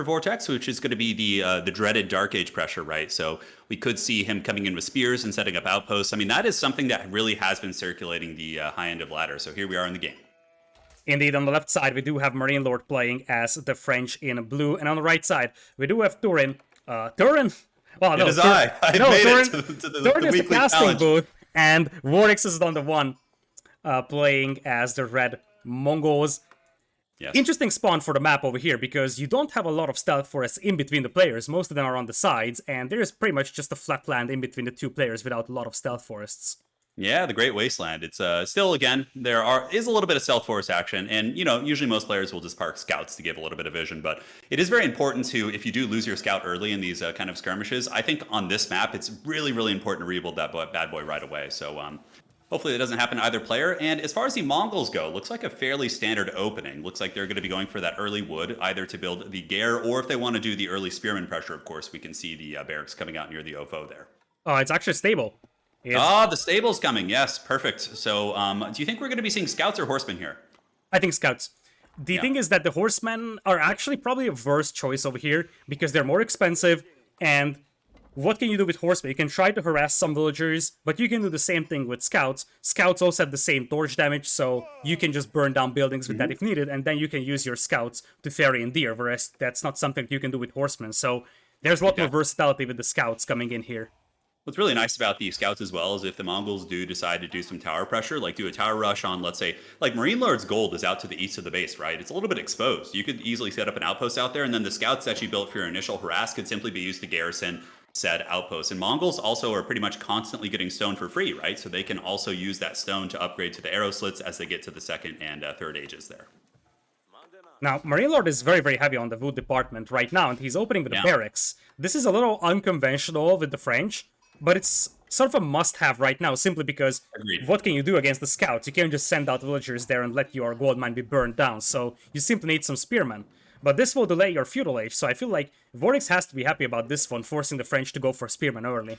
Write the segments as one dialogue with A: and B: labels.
A: Vortex, which is going to be the dreaded Dark Age pressure, right? So we could see him coming in with spears and setting up outposts. I mean, that is something that really has been circulating the high end of ladder. So here we are in the game.
B: Indeed, on the left side, we do have MarineLorD playing as the French in blue. And on the right side, we do have Turin. Turin? Well, no.
A: It is I. I
B: no,
A: made
B: Turin,
A: it to the
B: Turin is the
A: weekly
B: casting
A: challenge.
B: booth. And Vortix is on the one, playing as the red Mongols.
A: Yes.
B: Interesting spawn for the map over here, because you don't have a lot of stealth forests in between the players. Most of them are on the sides, and there is pretty much just a flat land in between the two players without a lot of stealth forests.
A: Yeah, the Great Wasteland. It's still, again, is a little bit of stealth forest action, and usually most players will just park scouts to give a little bit of vision, but it is very important to, if you do lose your scout early in these kind of skirmishes, I think on this map it's really, really important to rebuild that bad boy right away. So hopefully it doesn't happen to either player. And as far as the Mongols go, looks like a fairly standard opening. Looks like they're going to be going for that early wood, either to build the Gare, or if they want to do the early spearman pressure, of course, we can see the barracks coming out near the OFO there.
B: Oh, it's actually stable.
A: The stable's coming. Yes, perfect. So do you think we're going to be seeing scouts or horsemen here?
B: I think scouts. The thing is that the horsemen are actually probably a worse choice over here, because they're more expensive, and what can you do with horsemen? You can try to harass some villagers, but you can do the same thing with scouts. Scouts also have the same torch damage, so you can just burn down buildings with that if needed, and then you can use your scouts to ferry and deer, whereas that's not something you can do with horsemen. So there's a lot more versatility with the scouts coming in here.
A: What's really nice about the scouts as well is if the Mongols do decide to do some tower pressure, like do a tower rush on, let's say, like MarineLorD's gold is out to the east of the base, right? It's a little bit exposed. You could easily set up an outpost out there, and then the scouts that you built for your initial harass could simply be used to garrison said outposts. And Mongols also are pretty much constantly getting stone for free, right? So they can also use that stone to upgrade to the arrow slits as they get to the second and third ages there.
B: Now, MarineLorD is very, very heavy on the wood department right now, and he's opening with the barracks. This is a little unconventional with the French, but it's sort of a must-have right now, simply because what can you do against the scouts? You can't just send out villagers there and let your gold mine be burned down, so you simply need some spearmen. But this will delay your feudal age, so I feel like Vortix has to be happy about this one, forcing the French to go for spearmen early.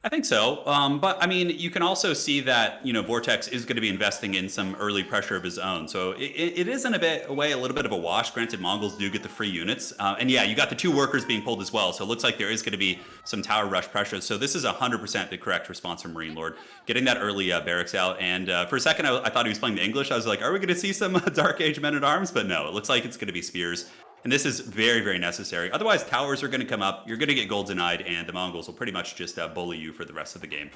A: I think so. But I mean, you can also see that, Vortex is going to be investing in some early pressure of his own. So it is in a little bit of a wash. Granted, Mongols do get the free units. And yeah, you got the 2 workers being pulled as well. So it looks like there is going to be some tower rush pressure. So this is 100% the correct response from MarineLorD, getting that early barracks out. And for a second, I thought he was playing the English. I was like, are we going to see some Dark Age men-at-arms? But no, it looks like it's going to be spears. And this is very, very necessary. Otherwise, towers are going to come up, you're going to get gold denied, and the Mongols will pretty much just bully you for the rest of the game.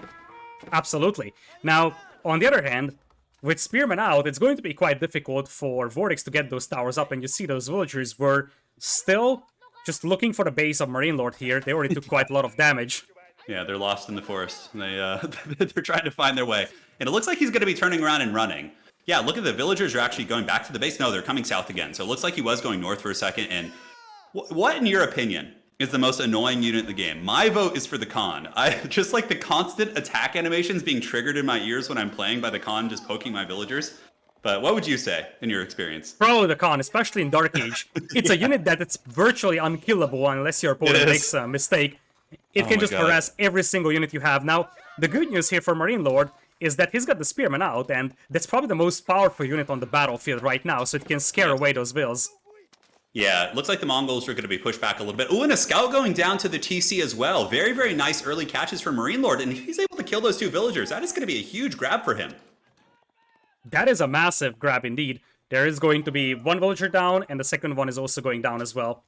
B: Absolutely. Now, on the other hand, with spearmen out, it's going to be quite difficult for Vortix to get those towers up, and you see those villagers were still just looking for the base of MarineLorD here. They already took quite a lot of damage.
A: Yeah, they're lost in the forest. They're trying to find their way. And it looks like he's going to be turning around and running. Yeah, look at the villagers are actually going back to the base. No, they're coming south again. So it looks like he was going north for a second. And what, in your opinion, is the most annoying unit in the game? My vote is for the Khan. I just like the constant attack animations being triggered in my ears when I'm playing by the Khan just poking my villagers. But what would you say in your experience?
B: Probably the Khan, especially in Dark Age. It's a unit that it's virtually unkillable unless your opponent makes a mistake. It can just harass every single unit you have. Now, the good news here for MarineLorD is that he's got the spearmen out, and that's probably the most powerful unit on the battlefield right now, so it can scare away those vills.
A: Yeah, it looks like the Mongols are going to be pushed back a little bit. Ooh, and a scout going down to the TC as well. Very, very nice early catches from MarineLorD, and if he's able to kill those 2 villagers, that is going to be a huge grab for him.
B: That is a massive grab indeed. There is going to be 1 villager down, and the second one is also going down as well.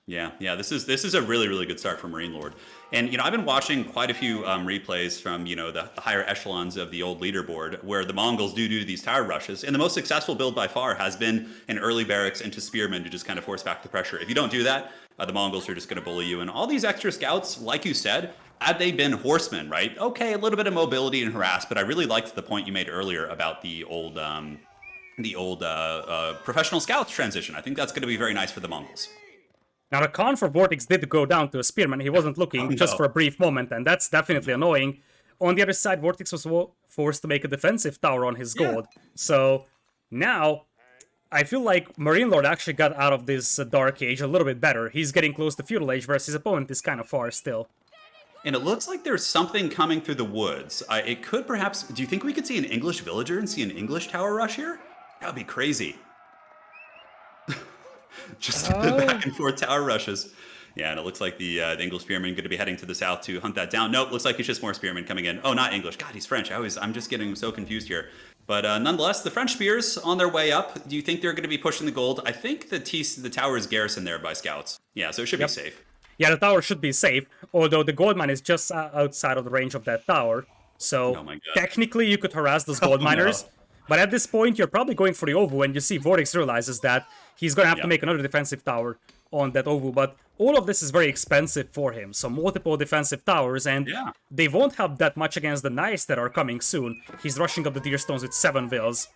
A: Yeah, this is a really, really good start for MarineLorD. And, I've been watching quite a few replays from, the higher echelons of the old leaderboard where the Mongols do these tower rushes. And the most successful build by far has been an early barracks into spearmen to just kind of force back the pressure. If you don't do that, the Mongols are just going to bully you. And all these extra scouts, like you said, had they been horsemen, right? Okay, a little bit of mobility and harass, but I really liked the point you made earlier about the old professional scouts transition. I think that's going to be very nice for the Mongols.
B: Now, the Khan for Vortix did go down to a spearman. He wasn't looking just for a brief moment, and that's definitely annoying. On the other side, Vortix was forced to make a defensive tower on his gold. So now, I feel like MarineLorD actually got out of this Dark Age a little bit better. He's getting close to Feudal Age, whereas his opponent is kind of far still.
A: And it looks like there's something coming through the woods. It could perhaps... Do you think we could see an English villager and see an English tower rush here? That would be crazy. Just
B: Oh.
A: back and forth tower rushes. Yeah, and it looks like the English spearmen going to be heading to the south to hunt that down. Nope, looks like it's just more spearmen coming in. Oh, not English. God, he's French. I'm just getting so confused here. But nonetheless, the French spears on their way up. Do you think they're going to be pushing the gold? I think the tower is garrisoned there by scouts. Yeah, so it should be
B: Yep.
A: safe.
B: Yeah, the tower should be safe, although the gold mine is just outside of the range of that tower. So
A: Oh my god.
B: technically you could harass those gold
A: Oh no.
B: miners, but at this point you're probably going for the Ovu, and you see Vortix realizes that he's going to have to
A: Yeah.
B: make another defensive tower on that Ovu, but all of this is very expensive for him, so multiple defensive towers, and
A: Yeah.
B: they won't help that much against the knights that are coming soon. He's rushing up the deer stones with 7 vills.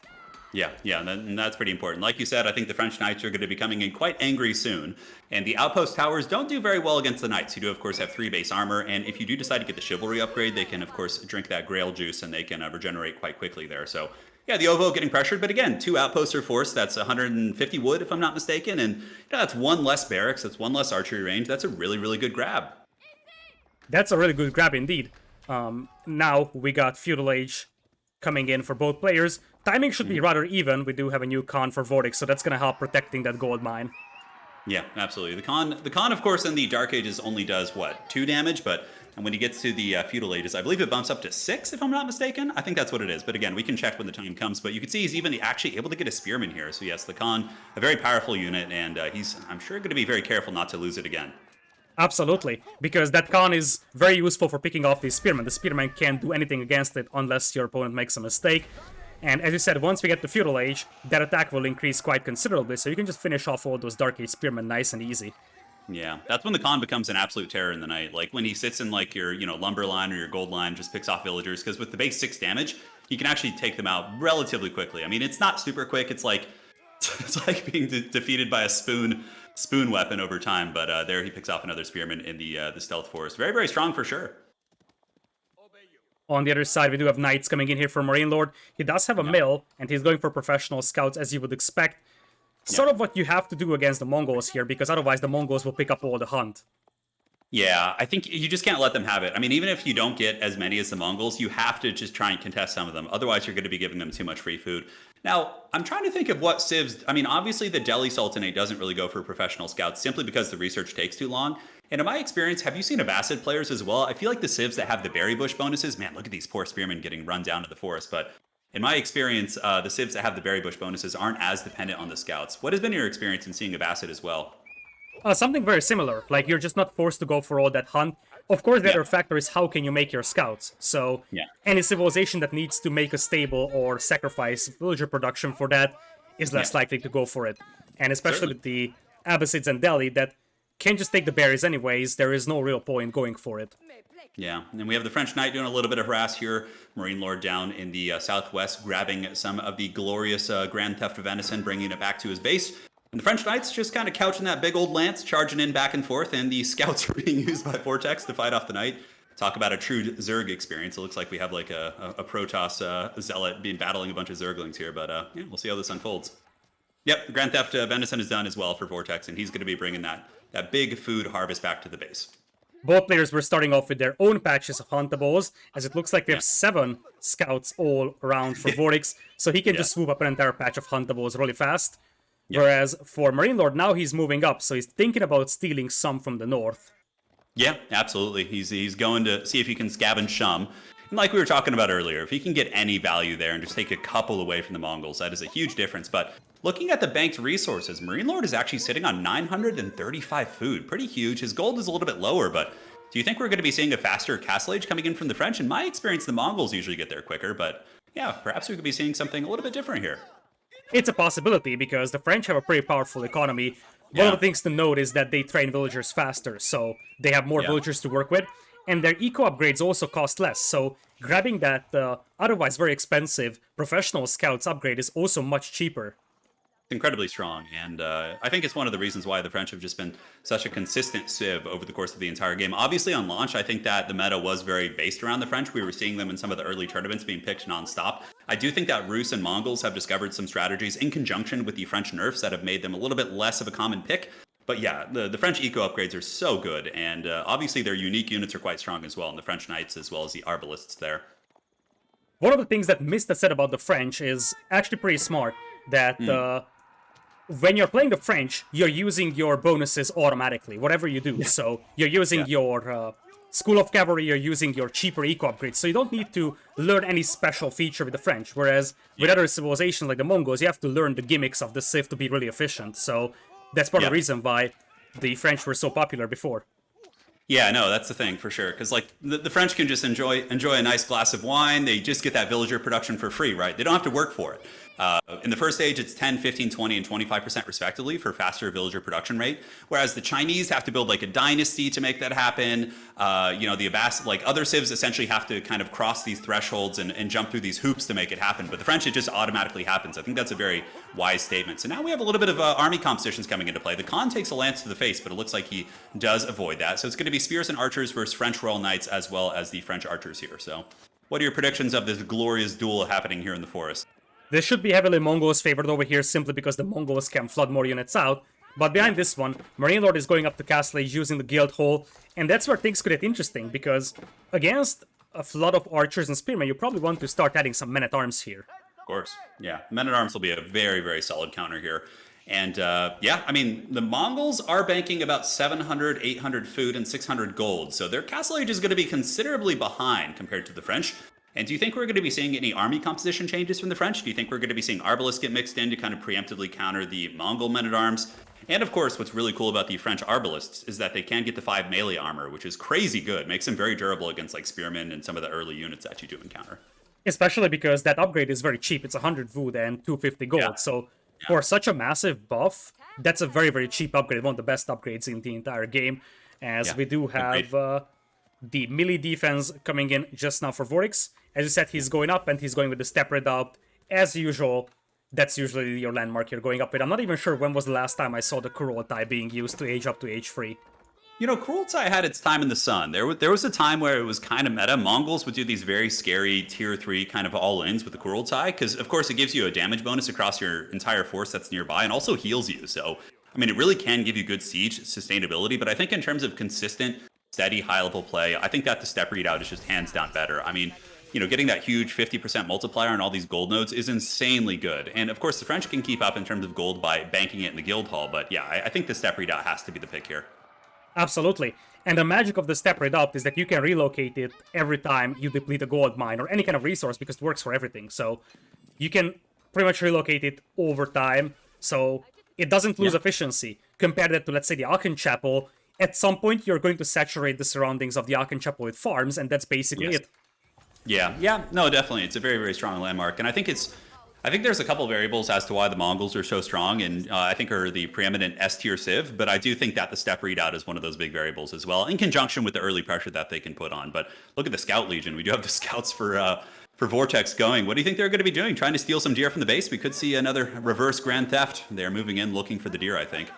A: Yeah, and that's pretty important. Like you said, I think the French knights are going to be coming in quite angry soon. And the outpost towers don't do very well against the knights. You do, of course, have 3 base armor. And if you do decide to get the chivalry upgrade, they can, of course, drink that grail juice and they can regenerate quite quickly there. So, yeah, the Ovo getting pressured. But again, 2 outposts are forced. That's 150 wood, if I'm not mistaken. And that's 1 less barracks. That's 1 less archery range. That's a really, really good grab.
B: That's a really good grab indeed. Now we got Feudal Age coming in for both players. Timing should be rather even. We do have a new con for Vortix, so that's going to help protecting that gold mine.
A: Yeah, absolutely. The con, of course, in the Dark Ages only does what 2 damage, but and when he gets to the Feudal Ages, I believe it bumps up to 6, if I'm not mistaken. I think that's what it is. But again, we can check when the time comes. But you can see he's even actually able to get a Spearman here. So yes, the con, a very powerful unit, and I'm sure going to be very careful not to lose it again.
B: Absolutely, because that con is very useful for picking off these spearmen. The spearman can't do anything against it unless your opponent makes a mistake. And as you said, once we get to Feudal Age, that attack will increase quite considerably, so you can just finish off all those Dark Age spearmen nice and easy.
A: Yeah, that's when the con becomes an absolute terror in the night. Like when he sits in like your, lumber line or your gold line, just picks off villagers. Because with the base 6 damage, you can actually take them out relatively quickly. I mean, it's not super quick. It's like being defeated by a spoon weapon over time. But there he picks off another spearman in the stealth forest. Very, very strong for sure.
B: On the other side, we do have Knights coming in here for MarineLorD. He does have a mill, and he's going for professional scouts, as you would expect. Sort of what you have to do against the Mongols here, because otherwise the Mongols will pick up all the hunt.
A: Yeah, I think you just can't let them have it. I mean, even if you don't get as many as the Mongols, you have to just try and contest some of them. Otherwise, you're going to be giving them too much free food. Now, I'm trying to think of what civs... I mean, obviously, the Delhi Sultanate doesn't really go for professional scouts simply because the research takes too long. And in my experience, have you seen Abbasid players as well? I feel like the civs that have the berry bush bonuses... Man, look at these poor spearmen getting run down to the forest. But in my experience, the civs that have the berry bush bonuses aren't as dependent on the scouts. What has been your experience in seeing Abbasid as well?
B: Something very similar. Like, you're just not forced to go for all that hunt. Of course, the other factor is how can you make your scouts. So, any civilization that needs to make a stable or sacrifice villager production for that is less likely to go for it. And especially with the Abbasids and Delhi that can just take the berries anyways, there is no real point going for it.
A: Yeah, and we have the French Knight doing a little bit of harass here. MarineLorD down in the southwest, grabbing some of the glorious Grand Theft Venison, bringing it back to his base. And the French Knights just kind of couching that big old lance, charging in back and forth, and the scouts are being used by Vortix to fight off the Knight. Talk about a true Zerg experience. It looks like we have like a Protoss zealot being battling a bunch of Zerglings here, but yeah, we'll see how this unfolds. Yep, Grand Theft Venison is done as well for Vortix, and he's going to be bringing that big food harvest back to the base.
B: Both players were starting off with their own patches of huntables, as it looks like we have 7 scouts all around for Vortix, so he can just swoop up an entire patch of huntables really fast. Whereas for MarineLorD, now he's moving up, so he's thinking about stealing some from the north.
A: Yeah, absolutely. He's going to see if he can scavenge some. And like we were talking about earlier, if he can get any value there and just take a couple away from the Mongols, that is a huge difference. But looking at the banked resources, MarineLorD is actually sitting on 935 food. Pretty huge. His gold is a little bit lower, but do you think we're going to be seeing a faster Castle Age coming in from the French? In my experience, the Mongols usually get there quicker, but yeah, perhaps we could be seeing something a little bit different here.
B: It's a possibility, because the French have a pretty powerful economy. One of the things to note is that they train villagers faster, so they have more villagers to work with, and their eco upgrades also cost less, so grabbing that otherwise very expensive professional scouts upgrade is also much cheaper.
A: Incredibly strong, and I think it's one of the reasons why the French have just been such a consistent civ over the course of the entire game. Obviously, on launch, I think that the meta was very based around the French. We were seeing them in some of the early tournaments being picked nonstop. I do think that Rus and Mongols have discovered some strategies in conjunction with the French nerfs that have made them a little bit less of a common pick. But yeah, the French eco upgrades are so good, and obviously their unique units are quite strong as well, and the French Knights as well as the Arbalists there.
B: One of the things that Mista said about the French is actually pretty smart, that when you're playing the French, you're using your bonuses automatically, whatever you do. So you're using your School of Cavalry, you're using your cheaper eco upgrades. So you don't need to learn any special feature with the French. Whereas with other civilizations like the Mongols, you have to learn the gimmicks of the Civ to be really efficient. So that's part of the reason why the French were so popular before.
A: Yeah, no, that's the thing for sure. Because like the French can just enjoy a nice glass of wine. They just get that villager production for free, right? They don't have to work for it. In the first stage, it's 10, 15, 20, and 25% respectively for faster villager production rate. Whereas the Chinese have to build like a dynasty to make that happen. The like other civs essentially have to kind of cross these thresholds and jump through these hoops to make it happen. But the French, it just automatically happens. I think that's a very wise statement. So now we have a little bit of army competitions coming into play. The Khan takes a lance to the face, but it looks like he does avoid that. So it's going to be spears and archers versus French Royal Knights as well as the French archers here. So what are your predictions of this glorious duel happening here in the forest?
B: This should be heavily Mongols favored over here simply because the Mongols can flood more units out. But behind this one, MarineLorD is going up to Castle Age using the Guild Hall. And that's where things could get interesting because against a flood of archers and spearmen, you probably want to start adding some men-at-arms here.
A: Of course. Yeah. Men-at-arms will be a very, very solid counter here. And I mean, the Mongols are banking about 700, 800 food and 600 gold. So their Castle Age is going to be considerably behind compared to the French. And do you think we're going to be seeing any army composition changes from the French? Do you think we're going to be seeing Arbalists get mixed in to kind of preemptively counter the Mongol men-at-arms? And of course, what's really cool about the French Arbalists is that they can get the 5 melee armor, which is crazy good. Makes them very durable against like spearmen and some of the early units that you do encounter.
B: Especially because that upgrade is very cheap. It's 100 wood and 250 gold.
A: Yeah.
B: So for such a massive buff, that's a very, very cheap upgrade. One of the best upgrades in the entire game. As we do have the melee defense coming in just now for Vortix. As you said, he's going up and he's going with the step reduct. As usual, that's usually your landmark you're going up with. I'm not even sure when was the last time I saw the Kurultai being used to age up to age 3.
A: You know, Kurultai had its time in the sun. There was a time where it was kind of meta. Mongols would do these very scary tier 3 kind of all-ins with the Kurultai, because of course it gives you a damage bonus across your entire force that's nearby and also heals you. So, I mean, it really can give you good siege sustainability, but I think in terms of consistent, steady, high-level play, I think that the step readout is just hands down better. I mean, you know, getting that huge 50% multiplier on all these gold nodes is insanely good. And of course, the French can keep up in terms of gold by banking it in the guild hall. But yeah, I think the step readout has to be the pick here.
B: Absolutely. And the magic of the step reduct is that you can relocate it every time you deplete a gold mine or any kind of resource because it works for everything. So you can pretty much relocate it over time. So it doesn't lose efficiency. Compare that to, let's say, the Aachen Chapel. At some point, you're going to saturate the surroundings of the Aachen Chapel with farms, and that's basically it.
A: Yeah, no, definitely. It's a very, very strong landmark. And I think there's a couple variables as to why the Mongols are so strong and I think are the preeminent S-tier civ, but I do think that the step readout is one of those big variables as well, in conjunction with the early pressure that they can put on. But look at the Scout Legion. We do have the Scouts for Vortix going. What do you think they're going to be doing? Trying to steal some deer from the base? We could see another reverse grand theft. They're moving in looking for the deer, I think.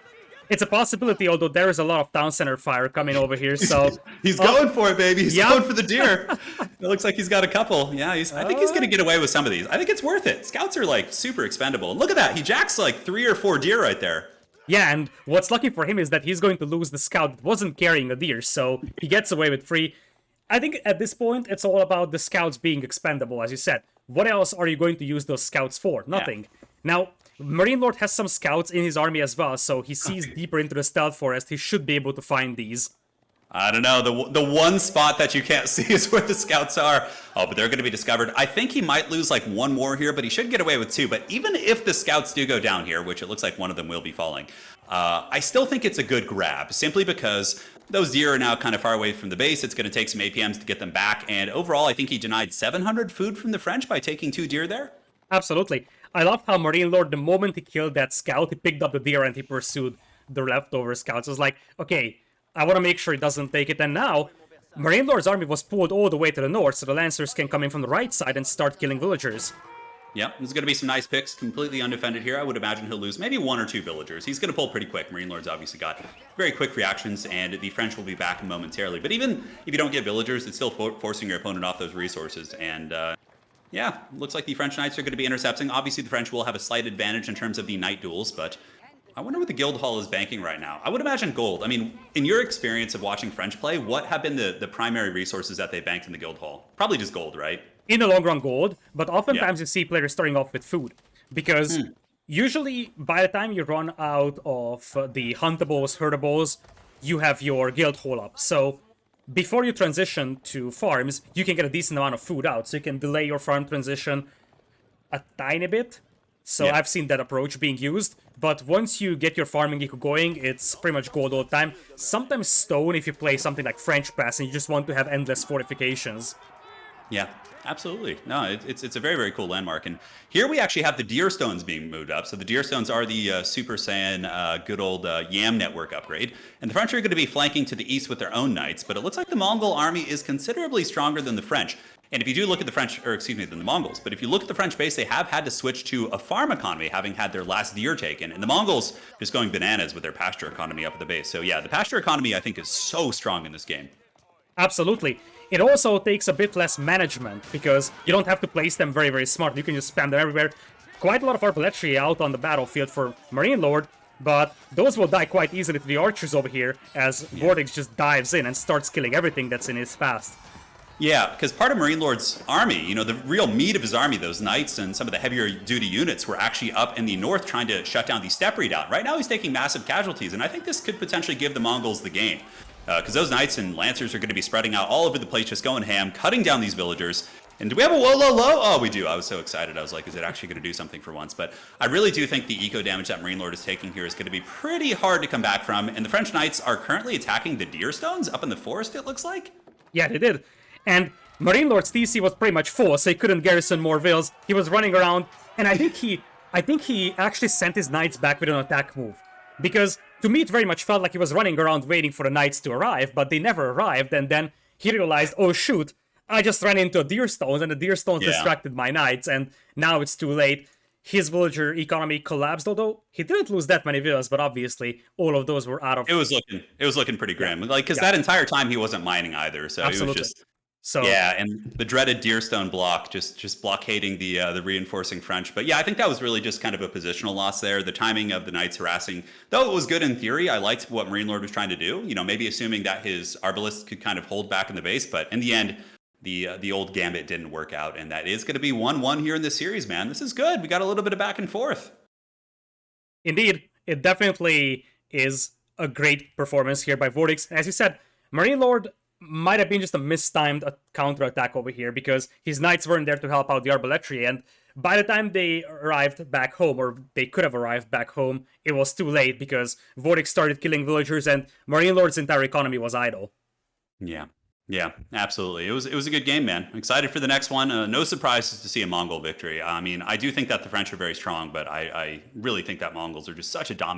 B: It's a possibility, although there is a lot of town center fire coming over here, so...
A: he's going for it, baby. He's going for the deer. It looks like he's got a couple. Yeah, I think he's going to get away with some of these. I think it's worth it. Scouts are, like, super expendable. And look at that. He jacks, like, 3 or 4 deer right there.
B: Yeah, and what's lucky for him is that he's going to lose the scout that wasn't carrying a deer, so he gets away with 3. I think at this point, it's all about the scouts being expendable, as you said. What else are you going to use those scouts for? Nothing. Yeah. Now... MarineLorD has some scouts in his army as well, so he sees deeper into the stealth forest. He should be able to find these.
A: I don't know. The one spot that you can't see is where the scouts are. Oh, but they're going to be discovered. I think he might lose like 1 more here, but he should get away with 2. But even if the scouts do go down here, which it looks like one of them will be falling, I still think it's a good grab, simply because those deer are now kind of far away from the base. It's going to take some APMs to get them back. And overall, I think he denied 700 food from the French by taking 2 deer there.
B: Absolutely. I love how MarineLorD, the moment he killed that scout, he picked up the deer and he pursued the leftover scouts. It was like, okay, I want to make sure he doesn't take it. And now, MarineLorD's army was pulled all the way to the north, so the Lancers can come in from the right side and start killing villagers.
A: Yep, there's going to be some nice picks, completely undefended here. I would imagine he'll lose maybe 1 or 2 villagers. He's going to pull pretty quick. MarineLorD's obviously got very quick reactions, and the French will be back momentarily. But even if you don't get villagers, it's still forcing your opponent off those resources. And yeah, looks like the French Knights are going to be intercepting. Obviously, the French will have a slight advantage in terms of the Knight duels, but I wonder what the Guild Hall is banking right now. I would imagine gold. I mean, in your experience of watching French play, what have been the primary resources that they banked in the Guild Hall? Probably just gold, right?
B: In the long run, gold, but oftentimes you see players starting off with food, because Usually, by the time you run out of the huntables, herdables, you have your guild hole up. So before you transition to farms, you can get a decent amount of food out. So you can delay your farm transition a tiny bit. So
A: Yeah.
B: I've seen that approach being used. But once you get your farming eco going, it's pretty much gold all the time. Sometimes stone if you play something like French Press and you just want to have endless fortifications.
A: Yeah, absolutely. No, it's a very, very cool landmark. And here we actually have the deer stones being moved up. So the deer stones are the Super Saiyan good old Yam network upgrade. And the French are going to be flanking to the east with their own knights. But it looks like the Mongol army is considerably stronger than the French. And if you do look at the French, or excuse me, than the Mongols, but if you look at the French base, they have had to switch to a farm economy, having had their last deer taken. And the Mongols just going bananas with their pasture economy up at the base. So yeah, the pasture economy, I think, is so strong in this game.
B: Absolutely. It also takes a bit less management because you don't have to place them very, very smart. You can just spam them everywhere. Quite a lot of arballetry out on the battlefield for MarineLorD, but those will die quite easily to the archers over here as Vortix just dives in and starts killing everything that's in his path.
A: Yeah, because part of MarineLorD's army, the real meat of his army, those knights and some of the heavier duty units were actually up in the north trying to shut down the steppe redoubt. Right now he's taking massive casualties, and I think this could potentially give the Mongols the game. Because those knights and lancers are going to be spreading out all over the place, just going ham, cutting down these villagers. And do we have a whoa, low, low? Oh, we do. I was so excited. I was like, is it actually going to do something for once? But I really do think the eco damage that MarineLorD is taking here is going to be pretty hard to come back from. And the French knights are currently attacking the deer stones up in the forest, it looks like.
B: Yeah, they did. And MarineLorD's TC was pretty much full, so he couldn't garrison more vills. He was running around, and I think he actually sent his knights back with an attack move. Because to me it very much felt like he was running around waiting for the knights to arrive, but they never arrived, and then he realized, oh shoot, I just ran into a deer stones, and the deer stones distracted my knights, and now it's too late. His villager economy collapsed, although he didn't lose that many villas, but obviously all of those were out of...
A: It was looking pretty grim. Like, because that entire time he wasn't mining either, so
B: Absolutely.
A: It was just...
B: So
A: yeah, and the dreaded deerstone block, just blockading the reinforcing French. But yeah, I think that was really just kind of a positional loss there. The timing of the knights harassing, though it was good in theory, I liked what MarineLorD was trying to do. Maybe assuming that his arbalists could kind of hold back in the base, but in the end, the old gambit didn't work out, and that is going to be 1-1 here in this series, man. This is good. We got a little bit of back and forth.
B: Indeed, it definitely is a great performance here by Vortix. As you said, MarineLorD might have been just a mistimed counterattack over here because his knights weren't there to help out the arballetry, and by the time they arrived back home, or they could have arrived back home, it was too late because Vortix started killing villagers and MarineLorD's entire economy was idle.
A: Yeah, absolutely. It was a good game, man. I'm excited for the next one. No surprises to see a Mongol victory. I mean, I do think that the French are very strong, but I really think that Mongols are just such a dominant